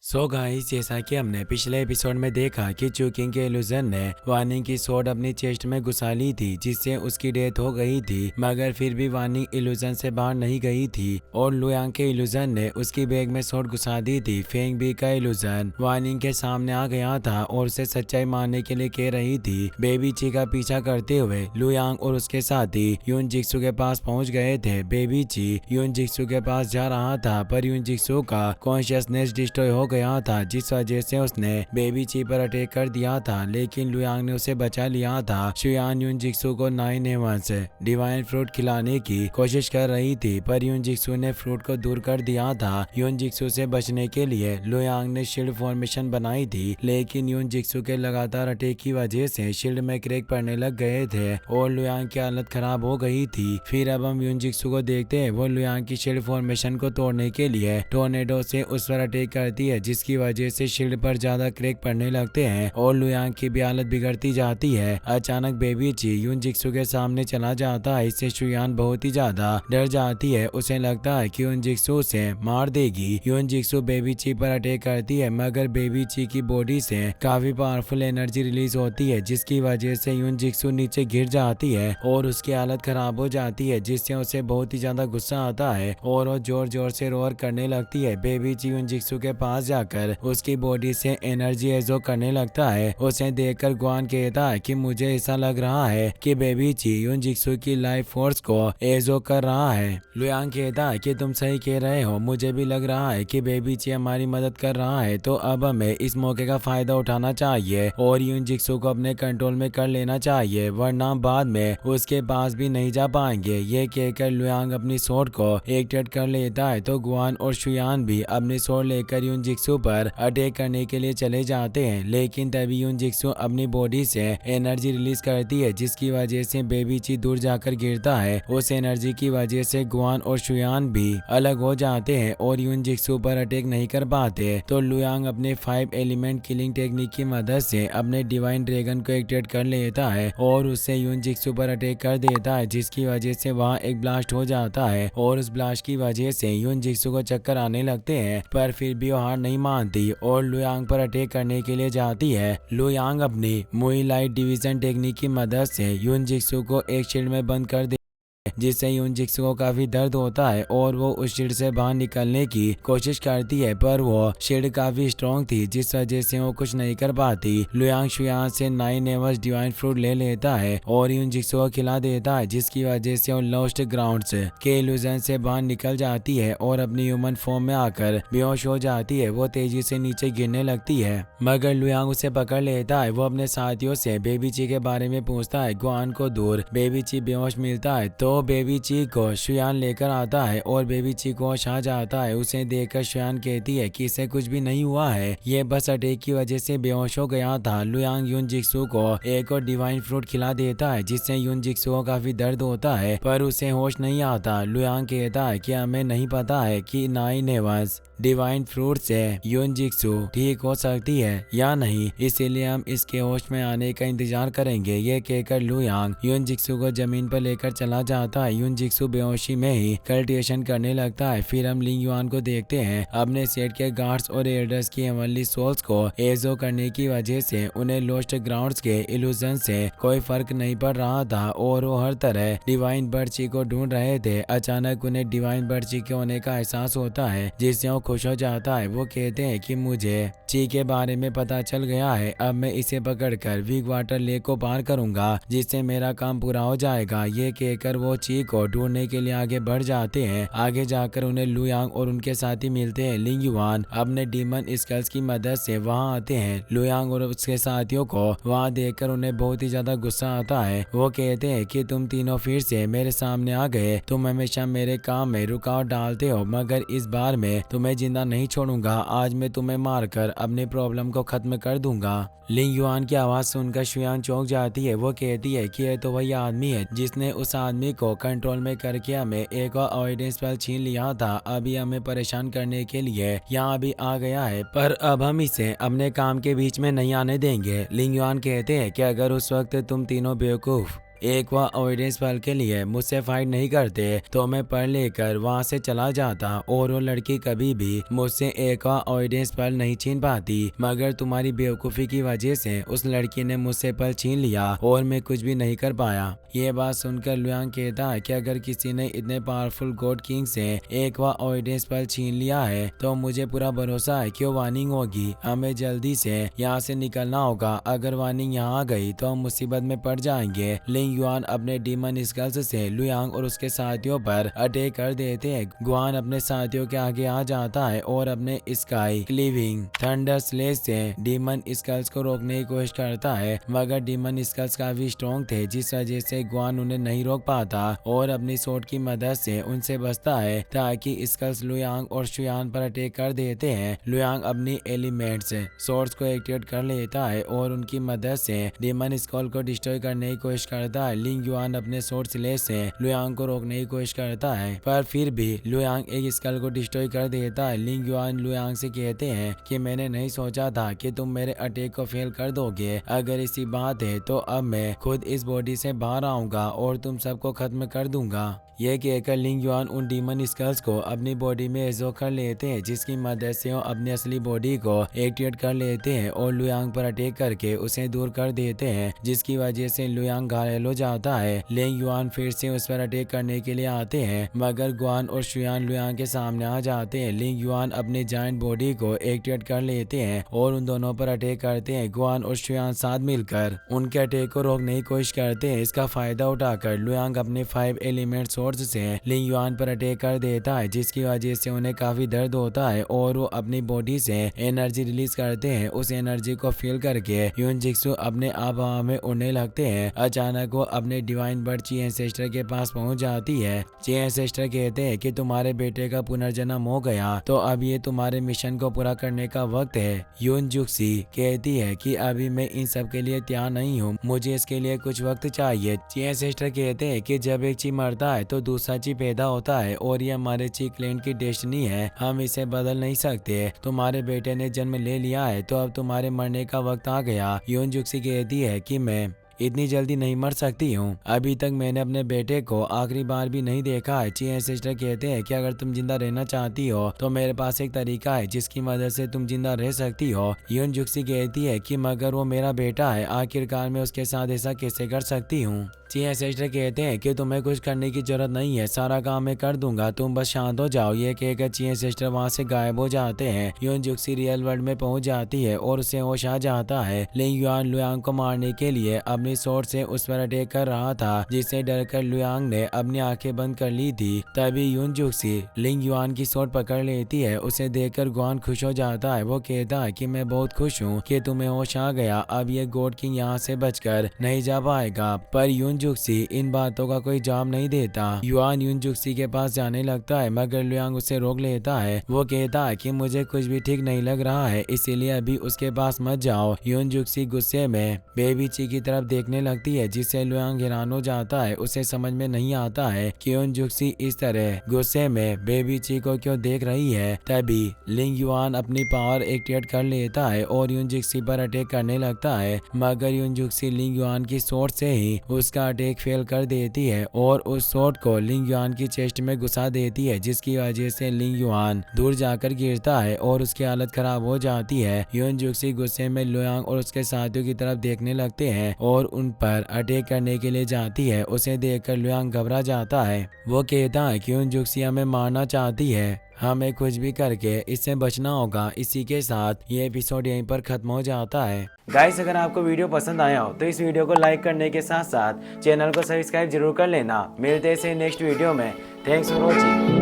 Guys, जैसा कि हमने पिछले एपिसोड में देखा कि चूकिंग के इल्यूजन ने वार्निंग की स्वॉर्ड अपनी चेस्ट में घुसा ली थी, जिससे उसकी डेथ हो गई थी। मगर फिर भी वार्निंग इल्यूजन से बाहर नहीं गई थी और लुयांग के इल्यूजन ने उसकी बैग में स्वॉर्ड घुसा दी थी। फेंग बी का इल्यूजन वार्निंग के सामने आ गया था और उसे सच्चाई मानने के लिए कह रही थी। बेबी ची का पीछा करते हुए लुयांग और उसके साथी यून जिक्सू के पास पहुंच गए थे। बेबी ची यून जिक्सू के पास जा रहा था, पर यून जिक्सू का कॉन्शियसनेस डिस्ट्रॉय हो गया था, जिस वजह से उसने बेबी ची पर अटैक कर दिया था। लेकिन लुयांग ने उसे बचा लिया था। शुयान यून जिक्सू को 9 हेवंस डिवाइन फ्रूट खिलाने की कोशिश कर रही थी, पर यून जिक्सू ने फ्रूट को दूर कर दिया था। यून जिक्सू से बचने के लिए लुयांग ने शील्ड फॉर्मेशन बनाई थी, लेकिन यून जिक्सू के लगातार अटैक की वजह से शील्ड में क्रैक पड़ने लग गए थे और लुयांग की हालत खराब हो गई थी। फिर अब हम यून जिक्सू को देखते हैं, वो लुयांग की शील्ड फॉर्मेशन को तोड़ने के लिए टोर्नेडो से उस पर अटैक करती है, जिसकी वजह से शील्ड पर ज्यादा क्रैक पड़ने लगते हैं और लुयांग की भी हालत बिगड़ती जाती है। अचानक बेबी ची यून जिक्सू के सामने चला जाता है। इससे शुयान बहुत ही ज्यादा डर जाती है। उसे लगता है कि यून जिक्सू उसे मार देगी। यून जिक्सू बेबी ची पर अटैक करती है, मगर बेबी ची की बॉडी से काफी पावरफुल एनर्जी रिलीज होती है, जिसकी वजह से यून जिक्सू नीचे गिर जाती है और उसकी हालत खराब हो जाती है, जिससे उसे बहुत ही ज्यादा गुस्सा आता है और वो जोर जोर से रोर करने लगती है। बेबी ची यून जिक्सू के पास जाकर उसकी बॉडी से एनर्जी एजो करने लगता है। उसे देखकर गुआन कहता है कि मुझे ऐसा लग रहा है कि बेबी ची यून जिक्सू की लाइफ फोर्स को एजो कर रहा है। लुयांग कहता है कि तुम सही कह रहे हो, मुझे भी लग रहा है कि बेबी ची हमारी मदद कर रहा है, तो अब हमें इस मौके का फायदा उठाना चाहिए और यून जिक्सू को अपने कंट्रोल में कर लेना चाहिए, वरना बाद में उसके पास भी नहीं जा पाएंगे। ये कहकर लुयांग अपनी स्वॉर्ड को एक्टिवेट कर लेता है, तो गुआन और शुयान भी अपनी स्वॉर्ड लेकर यून जिक्सू पर अटैक करने के लिए चले जाते हैं। लेकिन तभी यून जिक्सू अपनी बॉडी से एनर्जी रिलीज करती है, जिसकी वजह से बेबी ची दूर जाकर गिरता है। उस एनर्जी की वजह से गुआन और शुयान भी अलग हो जाते हैं और यून जिक्सू पर अटैक नहीं कर पाते। तो लुयांग अपने 5 एलिमेंट किलिंग टेक्निक की मदद से अपने डिवाइन ड्रैगन को एक्टिवेट कर लेता है और उससे यून जिक्सू पर अटैक कर देता है, जिसकी वजह से वहाँ एक ब्लास्ट हो जाता है और उस ब्लास्ट की वजह से यून जिक्सू को चक्कर आने लगते हैं, पर फिर भी वो हार नहीं मानती और लुयांग पर अटैक करने के लिए जाती है। लुयांग अपनी मुई लाइट डिवीजन टेक्निक की मदद से यून जिक्सू को एक शील्ड में बंद कर जिससे यून जिक्सू को काफी दर्द होता है और वो उस शील्ड से बाहर निकलने की कोशिश करती है, पर वो शील्ड काफी स्ट्रॉन्ग थी, जिस वजह से वो कुछ नहीं कर पाती। लुयांग शुयान से 9 हेवंस डिवाइन फ्रूट ले लेता है और यून जिक्सू को खिला देता है, जिसकी वजह से वो लॉस्ट ग्राउंड्स के इल्यूजन से बाहर निकल जाती है और अपनी ह्यूमन फॉर्म में आकर बेहोश हो जाती है। वो तेजी से नीचे गिरने लगती है, मगर लुयांग उसे पकड़ लेता है। वो अपने साथियों से बेबी ची के बारे में पूछता है। गुआन को दूर बेबी ची बेहोश मिलता है, तो बेबी ची को शुयान लेकर आता है और बेबी ची को आ जाता है। उसे देखकर शुयान कहती है कि इसे कुछ भी नहीं हुआ है, ये बस अटैक की वजह से बेहोश हो गया था। लुयांग यून जिक्सू को एक और डिवाइन फ्रूट खिला देता है, जिससे यून जिक्सू को काफी दर्द होता है, पर उसे होश नहीं आता। लुयांग कहता है कि हमें नहीं पता है कि 9 हेवंस डिवाइन फ्रूट से यून जिक्सू ठीक हो सकती है या नहीं, इसीलिए हम इसके होश में आने का इंतजार करेंगे। ये कहकर लुयांग यून जिक्सू को जमीन पर लेकर चला जाता है। यून जिक्सू बेहोशी में ही कल्टिवेशन करने लगता है। फिर हम लिंग युआन को देखते हैं। अपने सेट के गार्ड्स और एल्डर्स की हेवनली सोल्स को एजो करने की वजह से उन्हें लोस्ट ग्राउंड्स के इल्यूजन से कोई फर्क नहीं पड़ रहा था और वो हर तरह डिवाइन बर्ची को ढूंढ रहे थे। अचानक उन्हें डिवाइन बर्ची के होने का एहसास होता है, जिससे वो खुश हो जाता है। वो कहते हैं कि मुझे ची के बारे में पता चल गया है, अब मैं इसे पकड़कर वीक वाटर लेक को पार करूंगा, जिससे मेरा काम पूरा हो जाएगा। ये कहकर वो ची को ढूंढने के लिए आगे बढ़ जाते हैं। आगे जाकर उन्हें लुयांग और उनके साथी मिलते हैं। लिंग युआन अपने डीमन स्कल्स की मदद से वहां आते हैं। लुयांग और उसके साथियों को वहां देखकर उन्हें बहुत ही ज्यादा गुस्सा आता है। वो कहते हैं कि तुम तीनों फिर से मेरे सामने आ गए, तुम हमेशा मेरे काम में रुकावट डालते हो, मगर इस बार मैं तुम्हें जिंदा नहीं छोड़ूंगा। आज मैं तुम्हें मारकर अपने प्रॉब्लम को खत्म कर दूंगा। लिंग युआन की आवाज सुनकर शुयान चौंक जाती है। वो कहती है कि यह तो वही आदमी है जिसने उस आदमी को कंट्रोल में करके हमें एक और अवॉइडेंस स्पेल छीन लिया था। अभी हमें परेशान करने के लिए यहाँ भी आ गया है, पर अब हम इसे अपने काम के बीच में नहीं आने देंगे। लिंग युआन कहते हैं कि अगर उस वक्त तुम तीनों बेवकूफ एक वह ऑडियंस पल के लिए मुझसे फाइट नहीं करते तो मैं पढ़ लेकर वहाँ से चला जाता और वो लड़की कभी भी मुझसे एक ऑडियंस पल नहीं छीन पाती, मगर तुम्हारी बेवकूफ़ी की वजह से उस लड़की ने मुझसे पल छीन लिया और मैं कुछ भी नहीं कर पाया। ये बात सुनकर लुयांग कहता है कि अगर किसी ने इतने पावरफुल गॉड किंग से एक ऑडियंस पल छीन लिया है तो मुझे पूरा भरोसा है कि वो वार्निंग होगी। हमें जल्दी से यहाँ से निकलना होगा, अगर वार्निंग यहाँ आ गई तो हम मुसीबत में पड़ जाएंगे। लिंग युआन अपने डीमन स्कल्स से लुयांग और उसके साथियों पर अटैक कर देते हैं। गुआन अपने साथियों के आगे आ जाता है और अपने स्काई क्लीविंग थंडर स्लेश से डीमन स्कल्स को रोकने की कोशिश करता है, मगर डीमन स्कल्स काफी स्ट्रॉन्ग थे जिस वजह से गुआन उन्हें नहीं रोक पाता और अपनी सोट की मदद से उनसे बचता है ताकि स्कल्स लुयांग और शुयान पर अटैक कर देते हैं। लुयांग अपनी एलिमेंट्स सोर्स को एक्टिवेट कर लेता है और उनकी मदद से डीमन स्कल को डिस्ट्रॉय करने की कोशिश करता है। लिंग युआन अपने सोर्स स्लेश से लुयांग को रोकने की कोशिश करता है, पर फिर भी लुयांग एक स्कल को डिस्ट्रॉय कर देता है। लिंग युआन लुयांग से कहते हैं कि मैंने नहीं सोचा था कि तुम मेरे अटैक को फेल कर दोगे, अगर इसी बात है तो अब मैं खुद इस बॉडी से बाहर आऊंगा और तुम सबको खत्म कर दूंगा। यह कहकर लिंग युआन उन डीमन स्कल्स को अपनी बॉडी में एब्जॉर्ब कर लेते हैं, जिसकी मदद से वो अपनी असली बॉडी को एक्टिवेट कर लेते हैं और लुयांग पर अटैक करके उसे दूर कर देते हैं, जिसकी वजह से लुयांग घायल हो जाता है। लिंग युआन फिर से उस पर अटैक करने के लिए आते हैं, मगर गुआन और शुयान लुयांग के सामने आ जाते हैं। लिंग युआन अपनी जायंट बॉडी को एक्टिवेट कर लेते हैं और उन दोनों पर अटैक करते हैं। गुआन और शुयान साथ मिलकर उनके अटैक को रोकने की कोशिश करते हैं। इसका फायदा उठाकर लुयांग अपने 5 एलिमेंट सोर्स से लिंग युआन पर अटैक कर देता है, जिसकी वजह से उन्हें काफी दर्द होता है और वो अपनी बॉडी से एनर्जी रिलीज करते हैं। उस एनर्जी को फील करके यून जिक्सु अपने आप हवा में उड़ने लगते हैं। अचानक वो अपने डिवाइन बर्ड ची एंसेस्टर के पास पहुंच जाती है। ची एंसेस्टर कहते हैं कि तुम्हारे बेटे का पुनर्जन्म हो गया, तो अब ये तुम्हारे मिशन को पूरा करने का वक्त है। यून जुक्सी कहती है कि अभी मैं इन सब के लिए तैयार नहीं हूँ, मुझे इसके लिए कुछ वक्त चाहिए। ची एंसेस्टर कहते हैं कि जब एक ची मरता है तो दूसरा ची पैदा होता है और ये हमारे ची क्लैन की डेस्टिनी है, हम इसे बदल नहीं सकते। तुम्हारे बेटे ने जन्म ले लिया है तो अब तुम्हारे मरने का वक्त आ गया। यून जुक्सी कहती है कि मैं इतनी जल्दी नहीं मर सकती हूँ, अभी तक मैंने अपने बेटे को आखिरी बार भी नहीं देखा है। ची एंसेस्टर कहते हैं कि अगर तुम जिंदा रहना चाहती हो तो मेरे पास एक तरीका है जिसकी मदद से तुम जिंदा रह सकती हो। यून जुक्सी कहती है कि मगर वो मेरा बेटा है, आखिरकार मैं उसके साथ ऐसा कैसे कर सकती हूँ। ची एंसेस्टर कहते हैं कि तुम्हें कुछ करने की जरूरत नहीं है, सारा काम मैं कर दूंगा, तुम बस शांत हो जाओ। ये कहकर ची एंसेस्टर वहाँ से गायब हो जाते हैं। यून जुक्सी रियल वर्ल्ड में पहुंच जाती है और उसे होश आ जाता है। लिंग युआन लुयांग को मारने के लिए अपनी सोर्ड से उस पर अटैक कर रहा था, जिससे डरकर लुयांग ने अपनी आंखें बंद कर ली थी। तभी यून जुक्सी लिंग युआन की सोर्ड पकड़ लेती है। उसे देखकर गुआन खुश हो जाता है। वो कहता है कि मैं बहुत खुश हूँ कि तुम्हें होश आ गया, अब ये गॉड किंग यहाँ से बचकर नहीं जा पाएगा। पर यून जुक्सी इन बातों का कोई जवाब नहीं देता। युआन यून जुक्सी के पास जाने लगता है, मगर लुयांग उसे रोक लेता है। वो कहता है कि मुझे कुछ भी ठीक नहीं लग रहा है, इसीलिए अभी उसके पास मत जाओ। यून जुक्सी गुस्से में बेबी ची की तरफ देखने लगती है, जिससे लुयांग हैरान हो जाता है। उसे समझ में नहीं आता है कि यून जुक्सी इस तरह गुस्से में बेबी ची को क्यों देख रही है। तभी लिंग युआन अपनी पावर एक्टिवेट कर लेता है और यून जुक्सी पर अटैक करने लगता है, मगर यून जुक्सी लिंग युआन की सोर्ड से ही उसका अटैक फेल कर देती है और उस सोर्ड को लिंग युआन की चेस्ट में घुसा देती है, जिसकी वजह से लिंग युआन दूर जाकर गिरता है और उसकी हालत खराब हो जाती है। यून जुक्सी गुस्से में लुयांग और उसके साथियों की तरफ देखने लगते हैं और उन पर अटैक करने के लिए जाती है। उसे देखकर लुयांग घबरा जाता है। वो कहता है कि यून जुक्सी हमें मारना चाहती है, हमें कुछ भी करके इससे बचना होगा। इसी के साथ ये एपिसोड यहीं पर खत्म हो जाता है। गाइस, अगर आपको वीडियो पसंद आया हो तो इस वीडियो को लाइक करने के साथ साथ चैनल को सब्सक्राइब जरूर कर लेना। मिलते हैं नेक्स्ट वीडियो में। Thanks for watching.